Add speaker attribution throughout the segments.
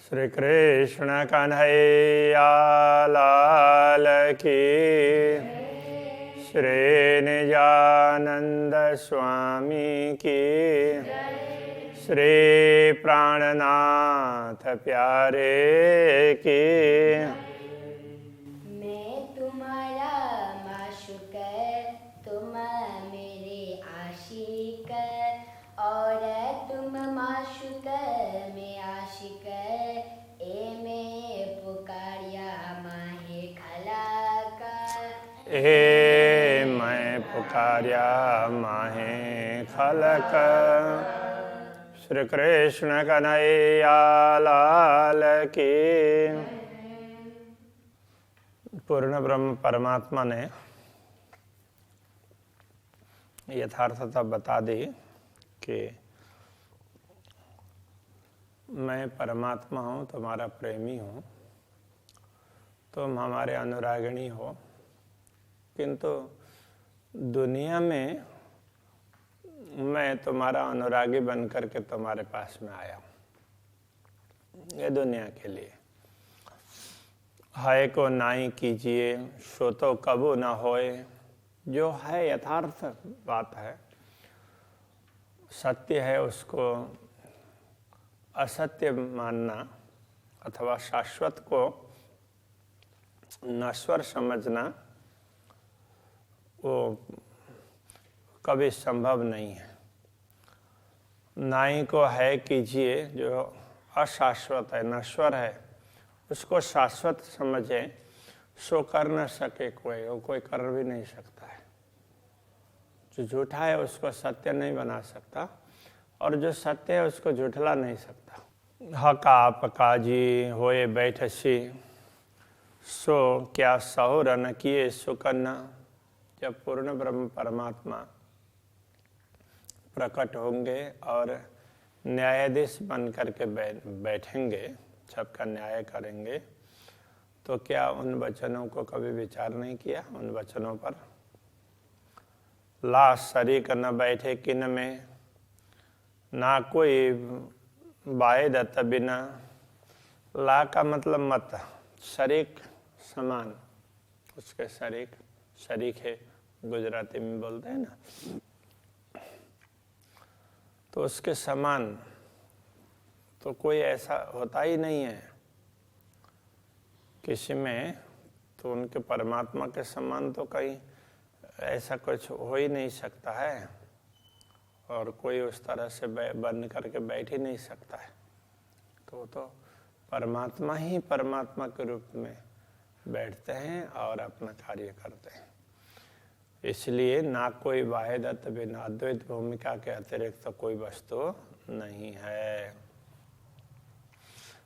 Speaker 1: श्री कृष्ण कन्हैया लाल की, श्री निजानंद स्वामी की, श्री प्राणनाथ प्यारे की।
Speaker 2: मैं तुम्हारा माशूक, तुम मेरे आशिक, और तुम माशूक में आशिक। ए मैं पुकारिया माहे खलाक,
Speaker 1: ए मैं पुकारिया माहे खलक। श्री कृष्ण कन्हैया लाल की। पूर्ण ब्रह्म परमात्मा ने यथार्थता बता दी कि मैं परमात्मा हूँ, तुम्हारा प्रेमी हूँ, तुम हमारे अनुरागिणी हो, किंतु दुनिया में मैं तुम्हारा अनुरागी बनकर के तुम्हारे पास में आया हूँ। ये दुनिया के लिए है को नाई कीजिए, सो तो कबू न होए। जो है यथार्थ बात है, सत्य है, उसको असत्य मानना अथवा शाश्वत को नश्वर समझना वो कभी संभव नहीं है। नाई को है कीजिए, जो अशाश्वत है, नश्वर है, उसको शाश्वत समझे, सो कर न सके कोई, वो कोई कर भी नहीं सकता है। जो झूठा है उसको सत्य नहीं बना सकता, और जो सत्य है उसको झूठला नहीं सकता। हका पकाजी होए बैठसी, सो क्या सहुर न किए सुकन्ना। जब पूर्ण ब्रह्म परमात्मा प्रकट होंगे और न्यायाधीश बन करके बैठेंगे, सबका न्याय करेंगे, तो क्या उन वचनों को कभी विचार नहीं किया? उन वचनों पर ला शरीक न बैठे किन में, ना कोई वायदत बिना। ला का मतलब मत, शरीक समान, उसके शरीक है, गुजराती में बोलते हैं ना, तो उसके समान तो कोई ऐसा होता ही नहीं है किसी में। तो उनके परमात्मा के समान तो कहीं ऐसा कुछ हो ही नहीं सकता है, और कोई उस तरह से बन करके बैठ ही नहीं सकता है। तो परमात्मा ही परमात्मा के रूप में बैठते हैं और अपना कार्य करते हैं। इसलिए ना कोई वाहिदत बिना, अद्वैत भूमिका के अतिरिक्त तो कोई वस्तु नहीं है।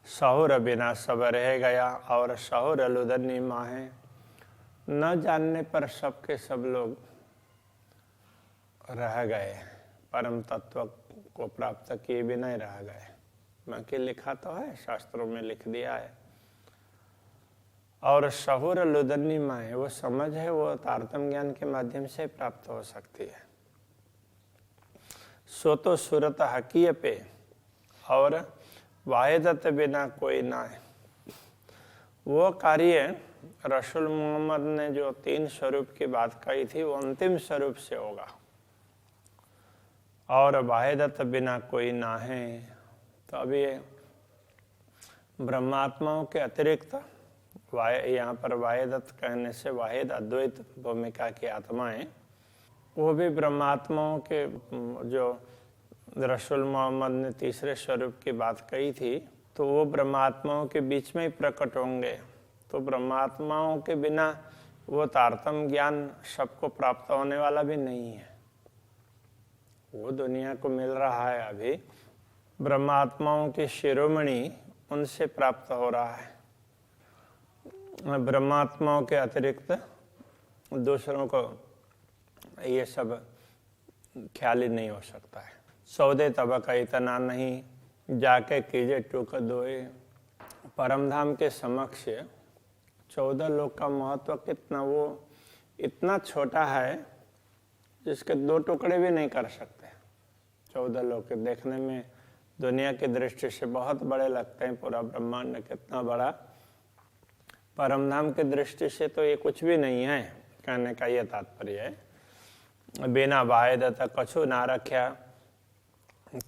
Speaker 1: सहुर बिना सब रह गया, और सहुर लुदनी माहे। न जानने पर सबके सब लोग रह गए, परम तत्व को प्राप्त किए भी नहीं रह गए। बाकी लिखा तो है, शास्त्रों में लिख दिया है। और सहुर लुदनी माहे, वो समझ है, वो तारतम्य ज्ञान के माध्यम से प्राप्त हो सकती है। सो तो सूरत हकीय पे, और वाहिदत बिना कोई ना है। वो कार्य रसूल मोहम्मद ने जो 3 स्वरूप की बात कही थी, वो अंतिम स्वरूप से होगा। और वाहिदत बिना कोई ना है, तो अभी ब्रह्मात्माओं के अतिरिक्त यहाँ पर वाहिदत कहने से वाहिद अद्वैत भूमिका की आत्माएं, वो भी ब्रह्मात्माओं के, जो रसूल मोहम्मद ने तीसरे स्वरूप की बात कही थी, तो वो ब्रह्मात्माओं के बीच में ही प्रकट होंगे। तो ब्रह्मात्माओं के बिना वो तारतम्य ज्ञान सबको प्राप्त होने वाला भी नहीं है। वो दुनिया को मिल रहा है अभी, ब्रह्मात्माओं के शिरोमणि उनसे प्राप्त हो रहा है। ब्रह्मात्माओं के अतिरिक्त दूसरों को ये सब ख्याल ही नहीं हो सकता है। सौदे तबका इतना नहीं, जाके कीजिए टूक दोए। परमधाम के समक्ष 14 लोक का महत्व कितना, वो इतना छोटा है जिसके 2 टुकड़े भी नहीं कर सकते। 14 लोक देखने में दुनिया की दृष्टि से बहुत बड़े लगते हैं, पूरा ब्रह्मांड कितना बड़ा, परमधाम की दृष्टि से तो ये कुछ भी नहीं है। कहने का ये तात्पर्य है, बिना वाहिद तक कछु ना रख्या,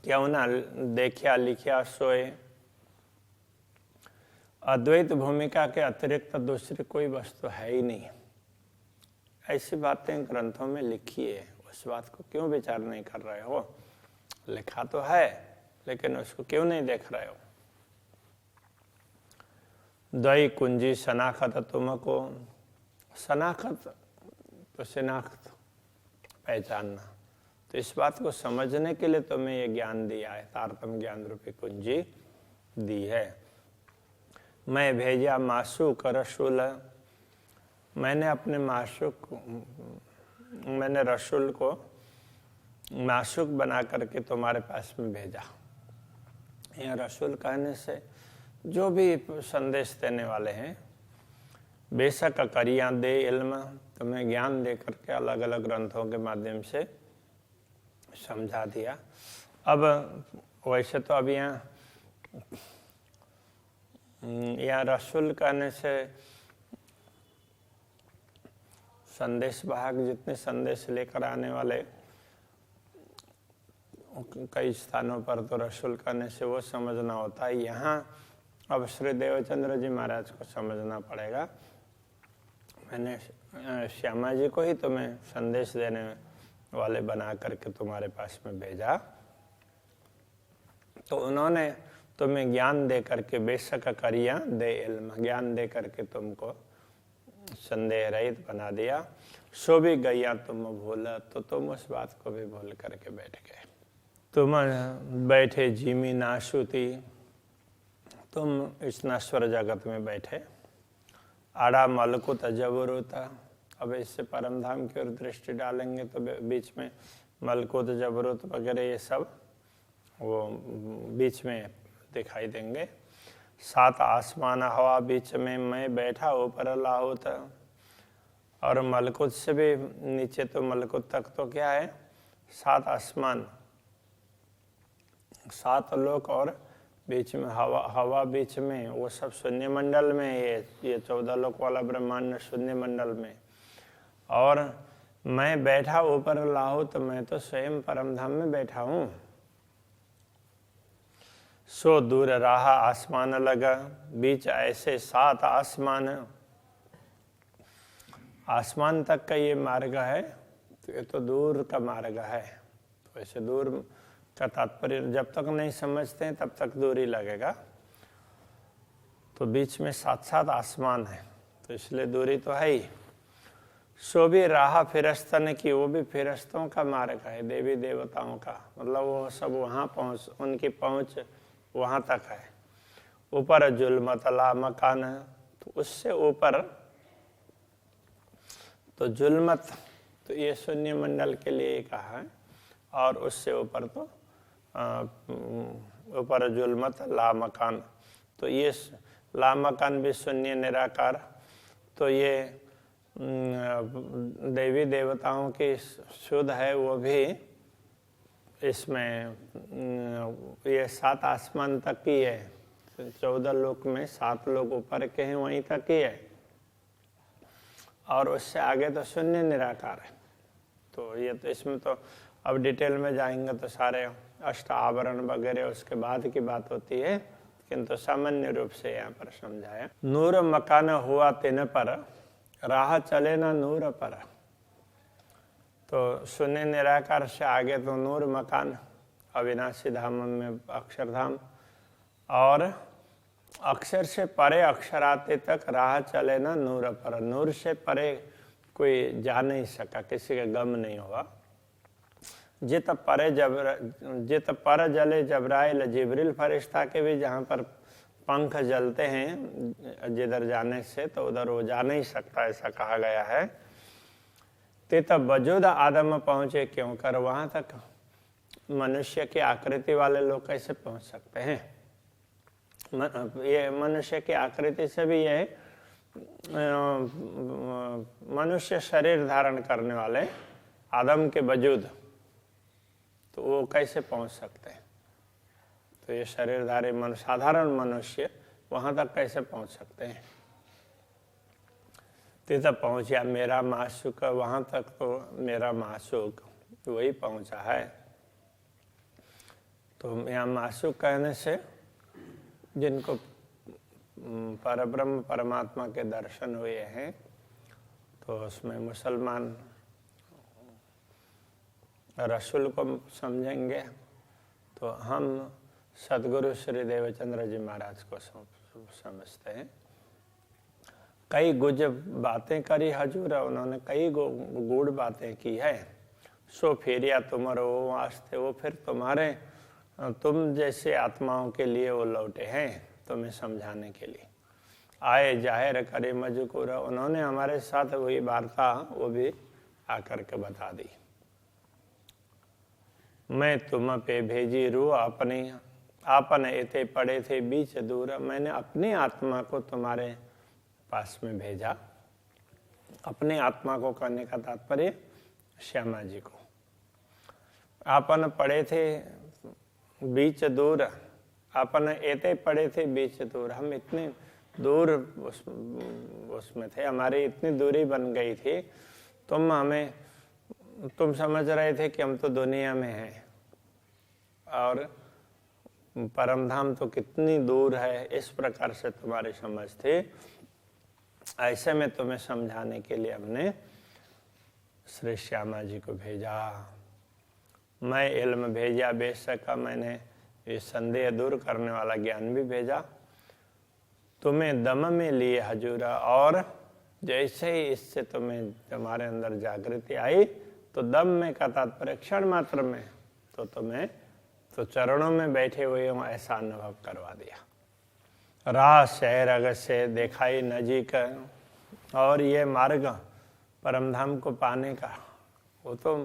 Speaker 1: क्यों ना देखिया लिखिया सोए। अद्वैत भूमिका के अतिरिक्त दूसरी कोई वस्तु है ही नहीं। ऐसी बातें ग्रंथों में लिखी है, उस बात को क्यों विचार नहीं कर रहे हो? लिखा तो है, लेकिन उसको क्यों नहीं देख रहे हो? द्वई कुंजी शनाखत तुमको, शनाखत तो शिनाख्त, पहचानना। तो इस बात को समझने के लिए तुम्हें ये ज्ञान दिया है, तारतम ज्ञान रूपी कुंजी दी है। मैं भेजा मासूक रसूल, मैंने अपने मैंने रसूल को मासूक बना करके तुम्हारे पास में भेजा। यह रसूल कहने से जो भी संदेश देने वाले हैं, बेशक करियाँ दे इल्म, तुम्हें ज्ञान दे करके अलग अलग ग्रंथों के माध्यम से समझा दिया। अब वैसे तो अब यहाँ रसूल कहने से संदेश वाहक जितने संदेश लेकर आने वाले, कई स्थानों पर तो रसूल कहने से वो समझना होता है। यहाँ अब श्री देवचंद्र जी महाराज को समझना पड़ेगा। मैंने श्यामा जी को ही तुम्हें संदेश देने वाले बना करके तुम्हारे पास में भेजा, तो उन्होंने तुम्हें ज्ञान दे करके, बेशक करिया दे इल्म, ज्ञान दे करके तुमको संदेह रहित बना दिया। सो भी गैया तुम भूला, तो तुम उस बात को भी भूल करके बैठ गए। तुम बैठे जीमी नाशुति, तुम इस नश्वर जगत में बैठे। आड़ा मलकुत जबरूता, अब इससे परमधाम की ओर दृष्टि डालेंगे तो बीच में मलकुत जबरूत वगैरह ये सब वो बीच में दिखाई देंगे। सात आसमान हवा बीच में मैं बैठा ऊपर लाहुत, और मलकुत से भी नीचे तो मलकुत तक तो क्या है, सात आसमान, सात लोक, और बीच में हवा बीच में, वो सब शून्य मंडल में। ये 14 लोक वाला ब्रह्मांड शून्य मंडल में। और मैं बैठा ऊपर लाहू, तो मैं तो स्वयं परमधाम में बैठा हूँ। सो दूर रहा आसमान लगा, बीच ऐसे सात आसमान, आसमान तक का ये मार्ग है, तो ये तो दूर का मार्ग है। तो ऐसे दूर का तात्पर्य जब तक नहीं समझते हैं तब तक दूरी लगेगा। तो बीच में सात सात आसमान है, तो इसलिए दूरी तो है ही। सो भी राह फिरस्तन की, वो भी फिरस्तों का मार्ग है, देवी देवताओं का, मतलब वो सब वहाँ पहुँच, उनकी पहुँच वहाँ तक है। ऊपर जुल्मतला मकान, तो उससे ऊपर तो जुल्मत, तो ये शून्य मंडल के लिए कहा है, और उससे ऊपर तो ऊपर जुल्मत ला मकान, तो ये ला मकान भी शून्य निराकार। तो ये देवी देवताओं की शुद्ध है, वो भी इसमें ये सात आसमान तक ही है। 14 लोक में 7 लोग ऊपर के हैं, वहीं तक ही है, और उससे आगे तो शून्य निराकार है। तो ये तो इसमें तो अब डिटेल में जाएंगे तो सारे अष्ट आवरण वगैरह उसके बाद की बात होती है, किंतु सामान्य रूप से यहाँ पर समझाया। नूर मकान हुआ तिन पर, राह चले ना नूर पर। तो शून्य निराकार से आगे तो नूर मकान, अविनाशी धाम में अक्षरधाम, और अक्षर से परे अक्षराते तक राह चले ना नूर पर। नूर से परे कोई जा नहीं सका, किसी का गम नहीं हुआ। जित पर जले जबराइल, जिब्रिल फरिश्ता के भी जहाँ पर पंख जलते हैं जिधर जाने से, तो उधर वो जा नहीं सकता, ऐसा कहा गया है। तित वजूद आदम पहुँचे, क्यों कर वहाँ तक मनुष्य की आकृति वाले लोग कैसे पहुँच सकते हैं? ये मनुष्य की आकृति से भी ये मनुष्य शरीर धारण करने वाले आदम के वजूद, तो वो कैसे पहुंच सकते हैं? तो ये शरीरधारी साधारण मनुष्य वहां तक कैसे पहुंच सकते हैं? तब पहुंच गया मेरा माशूक, वहां तक तो मेरा माशूक वही पहुंचा है। तो यहाँ माशूक कहने से जिनको परब्रह्म परमात्मा के दर्शन हुए हैं, तो उसमें मुसलमान रसूल को समझेंगे, तो हम सदगुरु श्री देवचंद्र जी महाराज को समझते हैं। कई गुज बातें करी हजूर, उन्होंने कई गूढ़ बातें की है। सो फेरिया तुम्हारो वास्ते, वो फिर तुम जैसे आत्माओं के लिए वो लौटे हैं, तुम्हें समझाने के लिए आए। जाहिर करे मजकूर, उन्होंने हमारे साथ वही वार्ता वो भी आकर के बता दी। मैं तुम पे भेजी रू आपन एते पड़े थे बीच दूर, मैंने अपनी आत्मा को तुम्हारे पास में भेजा। अपने आत्मा को कहने का तात्पर्य श्यामा जी को। आपन पड़े थे बीच दूर, आपन एते पड़े थे बीच दूर, हम इतने दूर उसमें थे, हमारी इतनी दूरी बन गई थी। तुम समझ रहे थे कि हम तो दुनिया में हैं और परमधाम तो कितनी दूर है, इस प्रकार से तुम्हारी समझ थी। ऐसे में तुम्हें समझाने के लिए हमने श्री श्यामा जी को भेजा। मैं इल्म भेजा बेशक, मैंने ये संदेह दूर करने वाला ज्ञान भी भेजा। तुम्हें दम में लिए हजूरा, और जैसे ही इससे तुम्हारे अंदर जागृति आई, तो दम में का तात्पर्य क्षण मात्र में, तो तुम्हें तो चरणों में बैठे हुए हूँ ऐसा अनुभव करवा दिया। राह शहर अगर से दिखाई नजीक, और ये मार्ग परमधाम को पाने का वो तो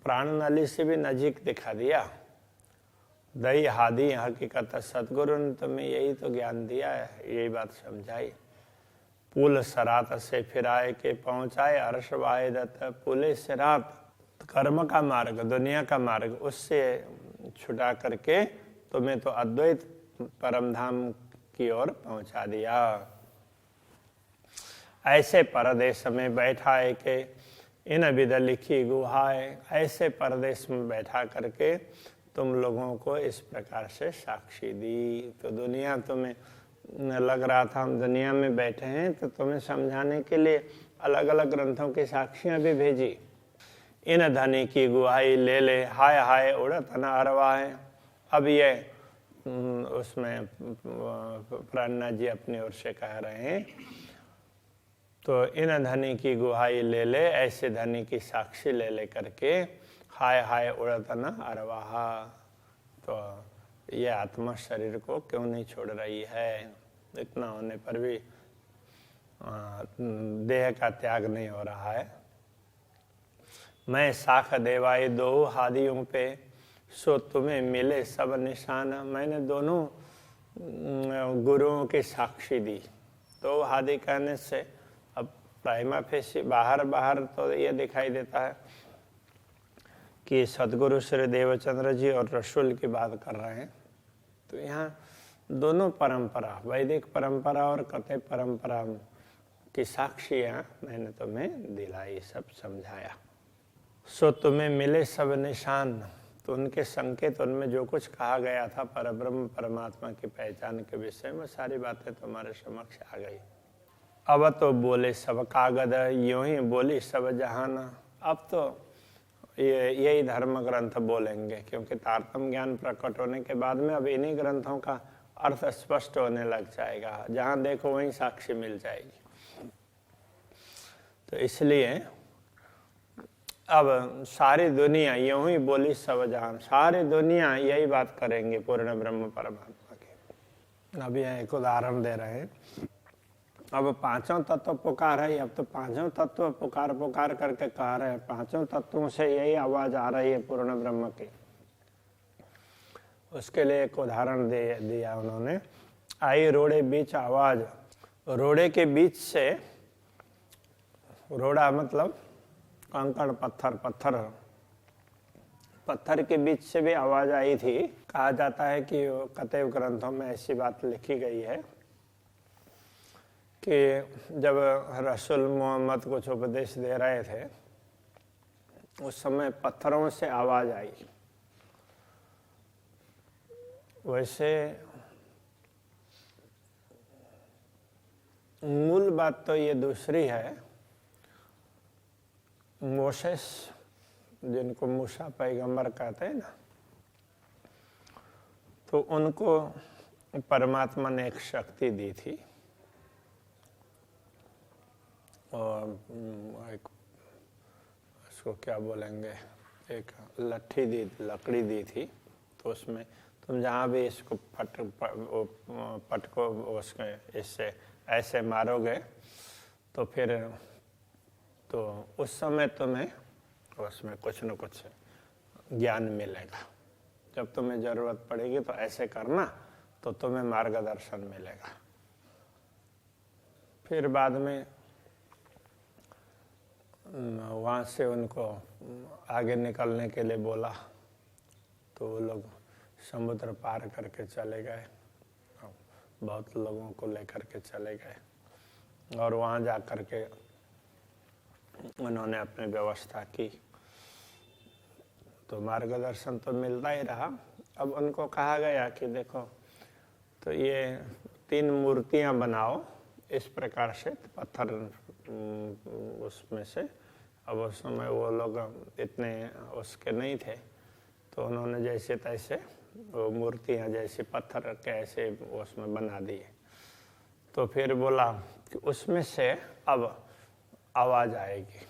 Speaker 1: प्राण नली से भी नजीक दिखा दिया। दई हादी हकीकत, सतगुरु ने तुम्हें यही तो ज्ञान दिया है, यही बात समझाई। पुल सरात से फिराए के पहुंचाए अर्श वाहिदत, पुले सिरात कर्म का मार्ग, दुनिया का मार्ग, उससे छुटा करके तुम्हें तो अद्वैत परमधाम की ओर पहुंचा दिया। ऐसे परदेश में बैठा है कि इन विद लिखी गुहाए, ऐसे परदेश में बैठा करके तुम लोगों को इस प्रकार से साक्षी दी। तो दुनिया तुम्हें लग रहा था हम दुनिया में बैठे हैं, तो तुम्हें समझाने के लिए अलग अलग ग्रंथों की साक्षियां भी भेजी। इन धनी की गुहाई ले ले, हाय हाय उड़त न अरवा है। अब ये उसमें प्राणनाथ जी अपनी ओर से कह रहे हैं, तो इन धनी की गुहाई ले ले, ऐसे धनी की साक्षी ले ले करके हाय हाय उड़त न अरवाहा। तो ये आत्मा शरीर को क्यों नहीं छोड़ रही है? इतना होने पर भी देह का त्याग नहीं हो रहा है। मैं साख देवाई दो हादियों पे, सो तुम्हें मिले सब निशान। मैंने दोनों गुरुओं की साक्षी दी। तो हादी कहने से अब प्राइमा फेसी बाहर तो ये दिखाई देता है कि सदगुरु श्री देवचंद्र जी और रसूल की बात कर रहे हैं। तो यहाँ दोनों परंपरा, वैदिक परंपरा और कथे परंपरा की साक्षियाँ मैंने तुम्हें दिलाई, सब समझाया। सो तुम्हें मिले सब निशान, तो उनके संकेत, उनमें जो कुछ कहा गया था परब्रह्म परमात्मा की पहचान के विषय में, सारी बातें तुम्हारे समक्ष आ गई। अब तो बोले सब कागद, यूं ही बोली सब जहान। अब तो यही धर्म ग्रंथ बोलेंगे, क्योंकि तारतम ज्ञान प्रकट होने के बाद में अब इन्हीं ग्रंथों का अर्थ स्पष्ट होने लग जाएगा। जहां देखो वहीं साक्षी मिल जाएगी। तो इसलिए अब सारी दुनिया यूं ही बोली सब जहान, सारी दुनिया यही बात करेंगे पूर्ण ब्रह्म परमात्मा की। अब यह एक उदाहरण दे रहे हैं। अब पांचों तत्व पुकार है, अब तो पांचों तत्व पुकार करके कह रहे हैं। पांचों तत्वों से यही आवाज आ रही है पूर्ण ब्रह्म की। उसके लिए एक उदाहरण दिया उन्होंने। आई रोड़े बीच आवाज, रोड़े के बीच से, रोड़ा मतलब कंकड़ पत्थर पत्थर के बीच से भी आवाज आई थी। कहा जाता है कि कतई ग्रंथों में ऐसी बात लिखी गई है कि जब रसूल मोहम्मद कुछ उपदेश दे रहे थे उस समय पत्थरों से आवाज आई। वैसे मूल बात तो ये दूसरी है। मोसेस, जिनको मूसा पैगंबर कहते हैं ना, तो उनको परमात्मा ने एक शक्ति दी थी और एक उसको क्या बोलेंगे, एक लट्ठी दी, लकड़ी दी थी। तो उसमें तुम जहाँ भी इसको पटको उसके इससे ऐसे मारोगे तो फिर तो उस समय तुम्हें उसमें कुछ न कुछ ज्ञान मिलेगा। जब तुम्हें ज़रूरत पड़ेगी तो ऐसे करना तो तुम्हें मार्गदर्शन मिलेगा। फिर बाद में वहाँ से उनको आगे निकलने के लिए बोला तो वो लोग समुद्र पार करके चले गए, बहुत लोगों को लेकर के चले गए और वहाँ जा कर के उन्होंने अपनी व्यवस्था की तो मार्गदर्शन तो मिलता ही रहा। अब उनको कहा गया कि देखो तो ये 3 मूर्तियाँ बनाओ इस प्रकार से, पत्थर उसमें से। अब उस समय वो लोग इतने उसके नहीं थे तो उन्होंने जैसे तैसे वो मूर्तियाँ जैसे पत्थर के ऐसे उसमें बना दिए। तो फिर बोला कि उसमें से अब आवाज़ आएगी,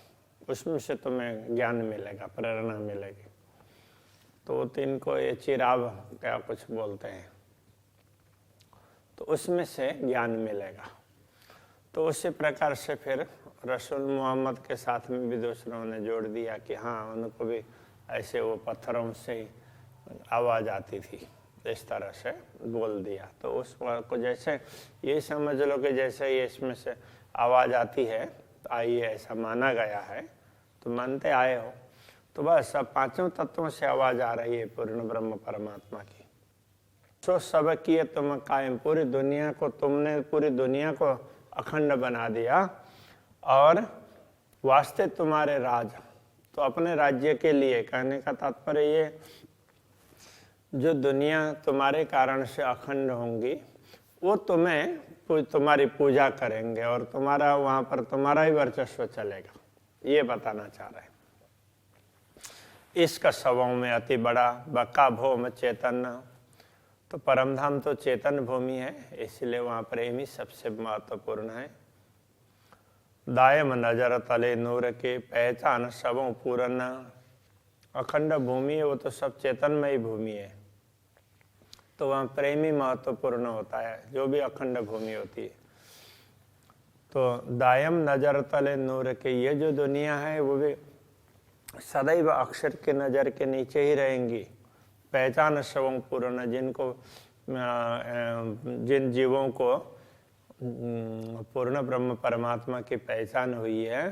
Speaker 1: उसमें से तुम्हें ज्ञान मिलेगा, प्रेरणा मिलेगी। तो 3 को ये चिराग क्या कुछ बोलते हैं, तो उसमें से ज्ञान मिलेगा। तो उसी प्रकार से फिर रसूल मोहम्मद के साथ में भी दूसरों ने जोड़ दिया कि हाँ उनको भी ऐसे वो पत्थरों से ही आवाज़ आती थी, इस तरह से बोल दिया। तो उस को जैसे ये समझ लो कि जैसे ये इसमें से आवाज़ आती है तो आई है, ऐसा माना गया है, तो मानते आए हो। तो बस सब 5 तत्वों से आवाज़ आ रही है पूर्ण ब्रह्म परमात्मा की। सो सब किए तुम कायम, पूरी दुनिया को तुमने, पूरी दुनिया को अखंड बना दिया और वास्ते तुम्हारे राज। तो अपने राज्य के लिए कहने का तात्पर्य ये, जो दुनिया तुम्हारे कारण से अखंड होंगी वो तुम्हारी पूजा करेंगे और तुम्हारा वहाँ पर तुम्हारा ही वर्चस्व चलेगा, ये बताना चाह रहे हैं। इसका स्वभाव में अति बड़ा बका भौम चैतन्य, तो परमधाम तो चेतन भूमि है, इसलिए वहाँ प्रेम ही सबसे महत्वपूर्ण है। दायम नजर तले नूर के पहचान सबों पूर्ण, अखंड भूमि है वो तो सब चेतनमयी भूमि है, तो वहाँ प्रेम ही महत्वपूर्ण होता है, जो भी अखंड भूमि होती है। तो दायम नजर तले नूर के, ये जो दुनिया है वो भी सदैव अक्षर के नज़र के नीचे ही रहेंगी। पहचान सबों पूर्ण, जिन जीवों को पूर्ण ब्रह्म परमात्मा की पहचान हुई है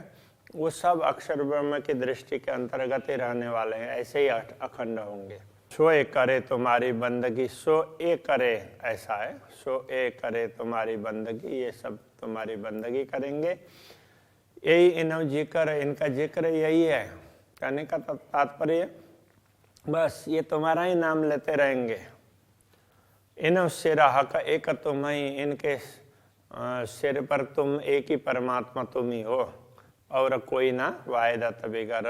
Speaker 1: वो सब अक्षर ब्रह्म की दृष्टि के अंतर्गत ही रहने वाले हैं, ऐसे ही अखंड होंगे। सो ए करे तुम्हारी बंदगी, सो ए करे ऐसा है, सो ए करे तुम्हारी बंदगी, ये सब तुम्हारी बंदगी करेंगे। यही इन्हों जिक्र, इनका जिक्र यही है, कहने का तात्पर्य बस ये तुम्हारा ही नाम लेते रहेंगे। इन्हों सिरा हक एक तुम ही, इनके सिर पर तुम एक ही परमात्मा तुम ही हो और कोई ना, वायदत बिगड़,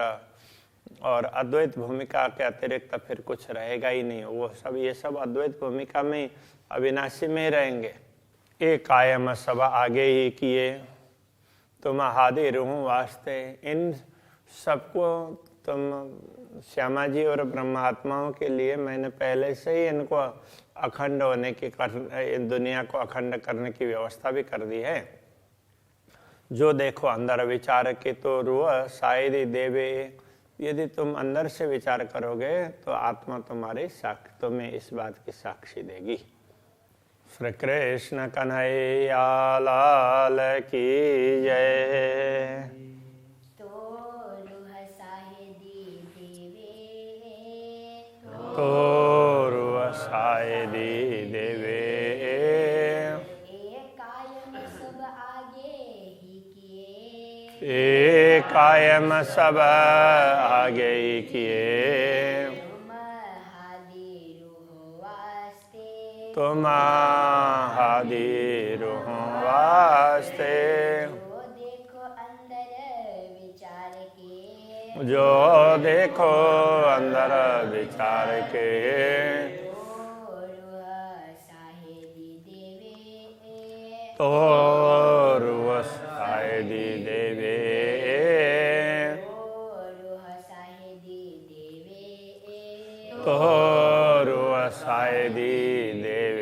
Speaker 1: और अद्वैत भूमिका के अतिरिक्त फिर कुछ रहेगा ही नहीं। वो सब ये सब अद्वैत भूमिका में अविनाशी में रहेंगे। एक कायम सब आगे ही किए तुम हादिर हूँ वास्ते, इन सबको तुम श्यामा जी और ब्रह्मात्माओं के लिए मैंने पहले से ही इनको अखंड होने की, दुनिया को अखंड करने की व्यवस्था भी कर दी है। जो देखो अंदर विचार के तो रूह शायद देवे, यदि तुम अंदर से विचार करोगे तो आत्मा तुम्हारी साक्ष्य, तुम्हें इस बात की साक्षी देगी। श्री कृष्ण कन्हैया लाल की जय।
Speaker 2: तो रूह शायद देवे,
Speaker 1: तोरुव सायदी देवे
Speaker 2: कायम सब आगे ही किए
Speaker 1: कायम सब आगे ही किए तुम हादी रूहों वास्ते जो देखो अंदर विचार के तो रूह सायदी देवे तो रूह सायदी देवे